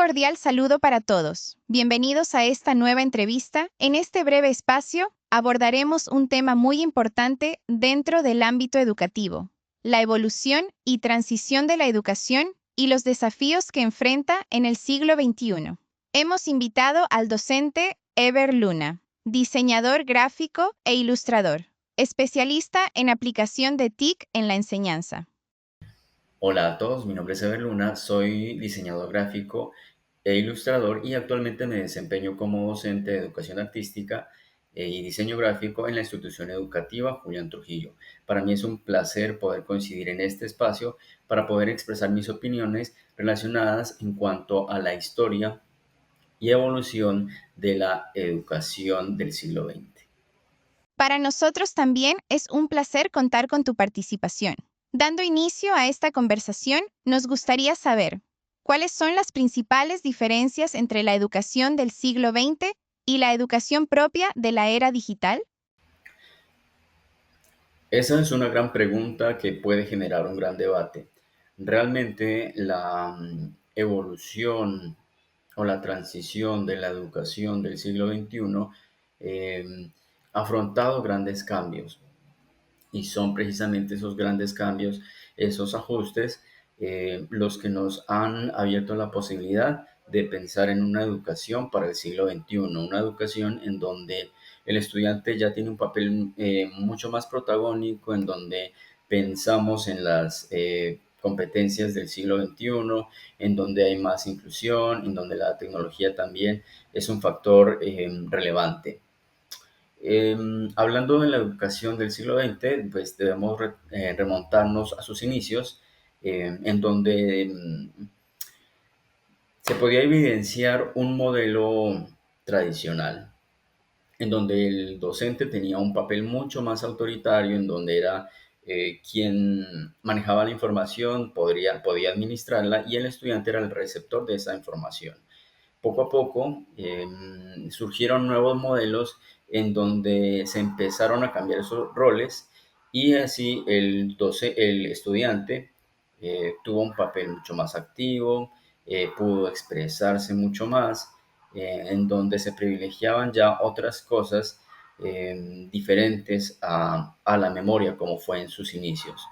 cordial saludo para todos. Bienvenidos a esta nueva entrevista. En este breve espacio abordaremos un tema muy importante dentro del ámbito educativo, la evolución y transición de la educación y los desafíos que enfrenta en el siglo XXI. Hemos invitado al docente Ever Luna, diseñador gráfico e ilustrador, especialista en aplicación de TIC en la enseñanza. Hola a todos, mi nombre es Ever Luna, soy diseñador gráfico e ilustrador y actualmente me desempeño como docente de educación artística y diseño gráfico en la institución educativa Julián Trujillo. Para mí es un placer poder coincidir en este espacio para poder expresar mis opiniones relacionadas en cuanto a la historia y evolución de la educación del siglo XX. Para nosotros también es un placer contar con tu participación. Dando inicio a esta conversación, nos gustaría saber cuáles son las principales diferencias entre la educación del siglo XX y la educación propia de la era digital. Esa es una gran pregunta que puede generar un gran debate. Realmente la evolución o la transición de la educación del siglo XXI ha afrontado grandes cambios y son precisamente esos grandes cambios, esos ajustes, los que nos han abierto la posibilidad de pensar en una educación para el siglo XXI, una educación en donde el estudiante ya tiene un papel mucho más protagónico, en donde pensamos en las competencias del siglo XXI, en donde hay más inclusión, en donde la tecnología también es un factor relevante. Hablando de la educación del siglo XX, pues debemos remontarnos a sus inicios, en donde se podía evidenciar un modelo tradicional, en donde el docente tenía un papel mucho más autoritario, en donde era quien manejaba la información, podía administrarla, y el estudiante era el receptor de esa información. Poco a poco surgieron nuevos modelos en donde se empezaron a cambiar esos roles y así el estudiante tuvo un papel mucho más activo, pudo expresarse mucho más, en donde se privilegiaban ya otras cosas diferentes a la memoria como fue en sus inicios.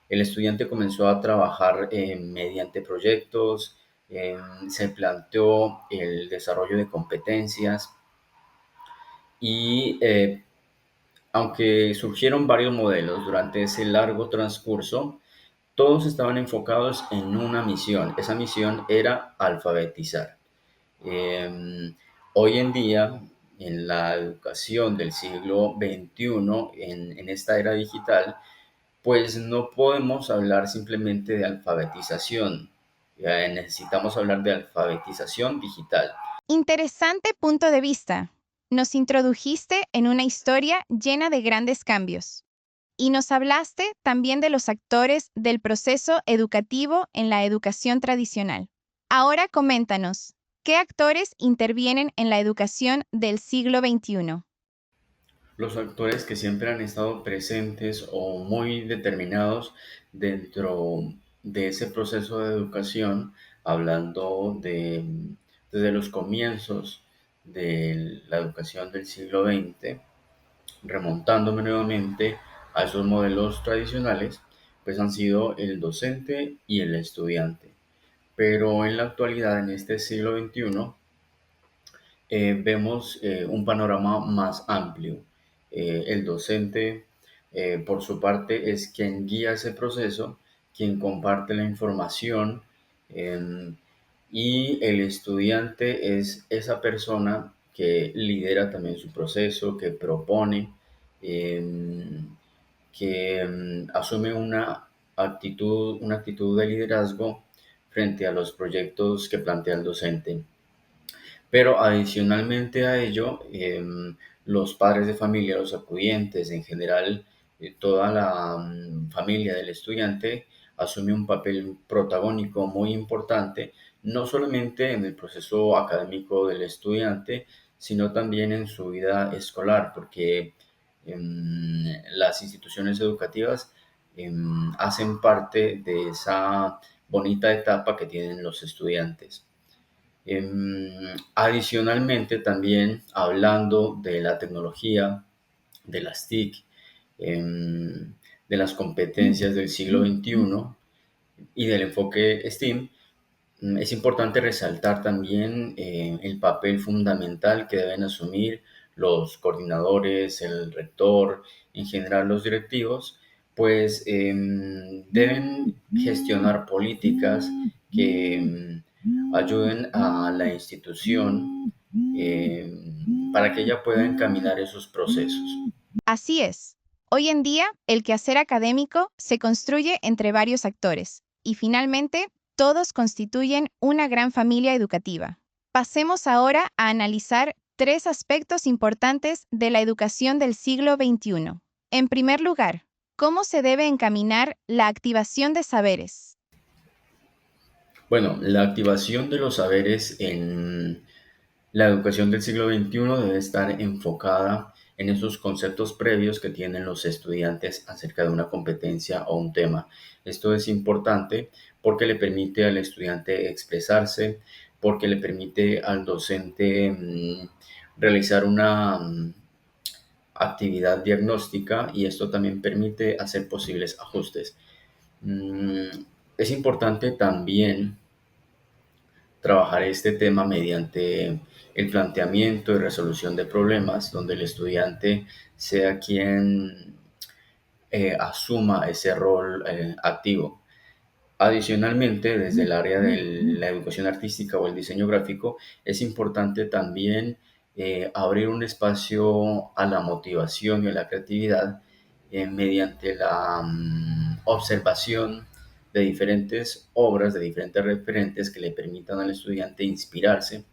El estudiante comenzó a trabajar mediante proyectos, se planteó el desarrollo de competencias y aunque surgieron varios modelos durante ese largo transcurso, todos estaban enfocados en una misión. Esa misión era alfabetizar. Eh, Hoy en día, en la educación del siglo XXI, en esta era digital, pues no podemos hablar simplemente de alfabetización. Necesitamos hablar de alfabetización digital. Interesante punto de vista. Nos introdujiste en una historia llena de grandes cambios. Y nos hablaste también de los actores del proceso educativo en la educación tradicional. Ahora coméntanos, ¿qué actores intervienen en la educación del siglo XXI? Los actores que siempre han estado presentes o muy determinados dentro de ese proceso de educación, hablando desde los comienzos de la educación del siglo XX, remontándome nuevamente a esos modelos tradicionales, pues han sido el docente y el estudiante. Pero en la actualidad, en este siglo XXI, vemos un panorama más amplio. El docente, por su parte, es quien guía ese proceso, quien comparte la información, em, y el estudiante es esa persona que lidera también su proceso, que propone, em, que asume una actitud de liderazgo frente a los proyectos que plantea el docente. Pero adicionalmente a ello, los padres de familia, los acudientes, en general, toda la familia del estudiante asume un papel protagónico muy importante, no solamente en el proceso académico del estudiante, sino también en su vida escolar, porque las instituciones educativas hacen parte de esa bonita etapa que tienen los estudiantes. Adicionalmente, también hablando de la tecnología, de las TIC, de las competencias del siglo XXI y del enfoque STEAM, es importante resaltar también el papel fundamental que deben asumir los coordinadores, el rector, en general los directivos, pues deben gestionar políticas que ayuden a la institución para que ella pueda encaminar esos procesos. Así es. Hoy en día, el quehacer académico se construye entre varios actores y finalmente todos constituyen una gran familia educativa. Pasemos ahora a analizar tres aspectos importantes de la educación del siglo XXI. En primer lugar, ¿cómo se debe encaminar la activación de saberes? Bueno, la activación de los saberes en la educación del siglo XXI debe estar enfocada en esos conceptos previos que tienen los estudiantes acerca de una competencia o un tema. Esto es importante porque le permite al estudiante expresarse, porque le permite al docente realizar una actividad diagnóstica y esto también permite hacer posibles ajustes. Mm, es importante también trabajar este tema mediante el planteamiento y resolución de problemas, donde el estudiante sea quien asuma ese rol activo. Adicionalmente, desde el área de la educación artística o el diseño gráfico, es importante también abrir un espacio a la motivación y a la creatividad mediante la observación de diferentes obras, de diferentes referentes que le permitan al estudiante inspirarse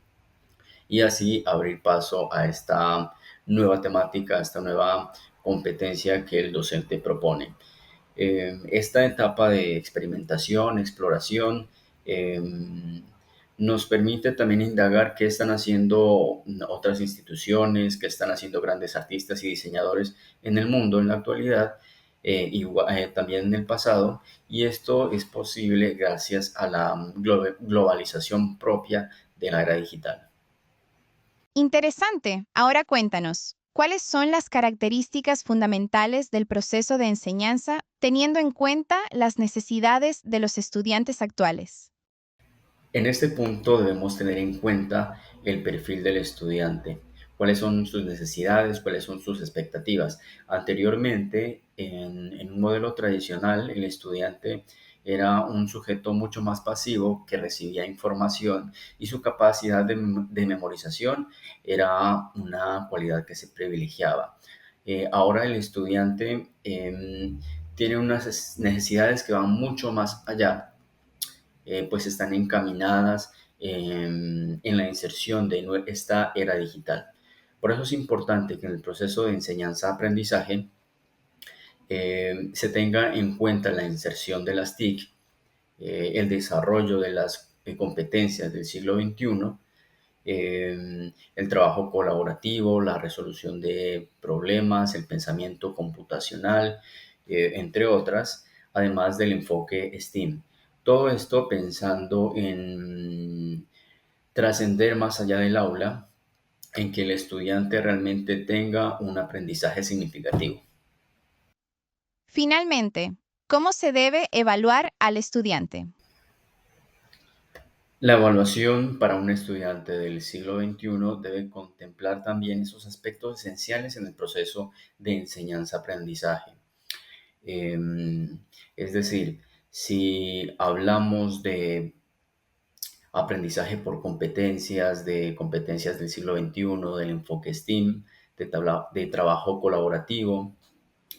y así abrir paso a esta nueva temática, a esta nueva competencia que el docente propone. Esta etapa de experimentación, exploración, eh, nos permite también indagar qué están haciendo otras instituciones, qué están haciendo grandes artistas y diseñadores en el mundo en la actualidad también en el pasado, y esto es posible gracias a la globalización propia de la era digital. Interesante. Ahora cuéntanos, ¿cuáles son las características fundamentales del proceso de enseñanza teniendo en cuenta las necesidades de los estudiantes actuales? En este punto debemos tener en cuenta el perfil del estudiante, cuáles son sus necesidades, cuáles son sus expectativas. Anteriormente, en un modelo tradicional, el estudiante era un sujeto mucho más pasivo que recibía información y su capacidad de memorización era una cualidad que se privilegiaba. Ahora el estudiante tiene unas necesidades que van mucho más allá, pues están encaminadas en la inserción de esta era digital. Por eso es importante que en el proceso de enseñanza-aprendizaje se tenga en cuenta la inserción de las TIC, el desarrollo de las competencias del siglo XXI, el trabajo colaborativo, la resolución de problemas, el pensamiento computacional, entre otras, además del enfoque STEAM. Todo esto pensando en trascender más allá del aula, en que el estudiante realmente tenga un aprendizaje significativo. Finalmente, ¿cómo se debe evaluar al estudiante? La evaluación para un estudiante del siglo XXI debe contemplar también esos aspectos esenciales en el proceso de enseñanza-aprendizaje. Es decir, si hablamos de aprendizaje por competencias, de competencias del siglo XXI, del enfoque STEAM, de trabajo colaborativo,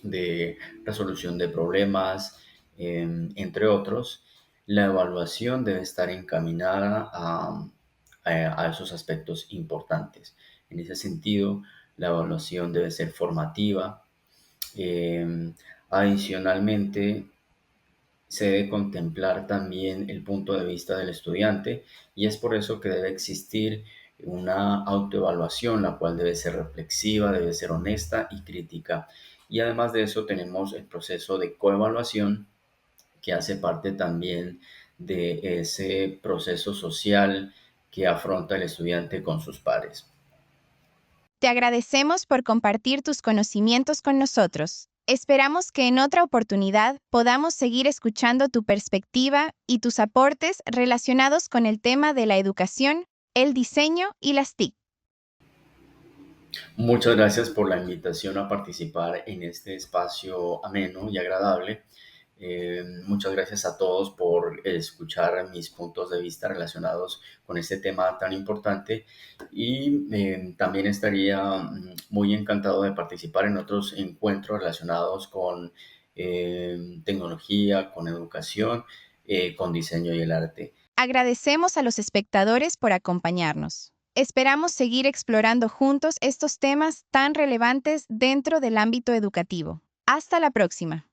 de resolución de problemas, entre otros, la evaluación debe estar encaminada a esos aspectos importantes. En ese sentido, la evaluación debe ser formativa. eh, Adicionalmente, se debe contemplar también el punto de vista del estudiante y es por eso que debe existir una autoevaluación, la cual debe ser reflexiva, debe ser honesta y crítica. Y además de eso tenemos el proceso de coevaluación, que hace parte también de ese proceso social que afronta el estudiante con sus pares. Te agradecemos por compartir tus conocimientos con nosotros. Esperamos que en otra oportunidad podamos seguir escuchando tu perspectiva y tus aportes relacionados con el tema de la educación, el diseño y las TIC. Muchas gracias por la invitación a participar en este espacio ameno y agradable. Muchas gracias a todos por escuchar mis puntos de vista relacionados con este tema tan importante y también estaría muy encantado de participar en otros encuentros relacionados con tecnología, con educación, con diseño y el arte. Agradecemos a los espectadores por acompañarnos. Esperamos seguir explorando juntos estos temas tan relevantes dentro del ámbito educativo. Hasta la próxima.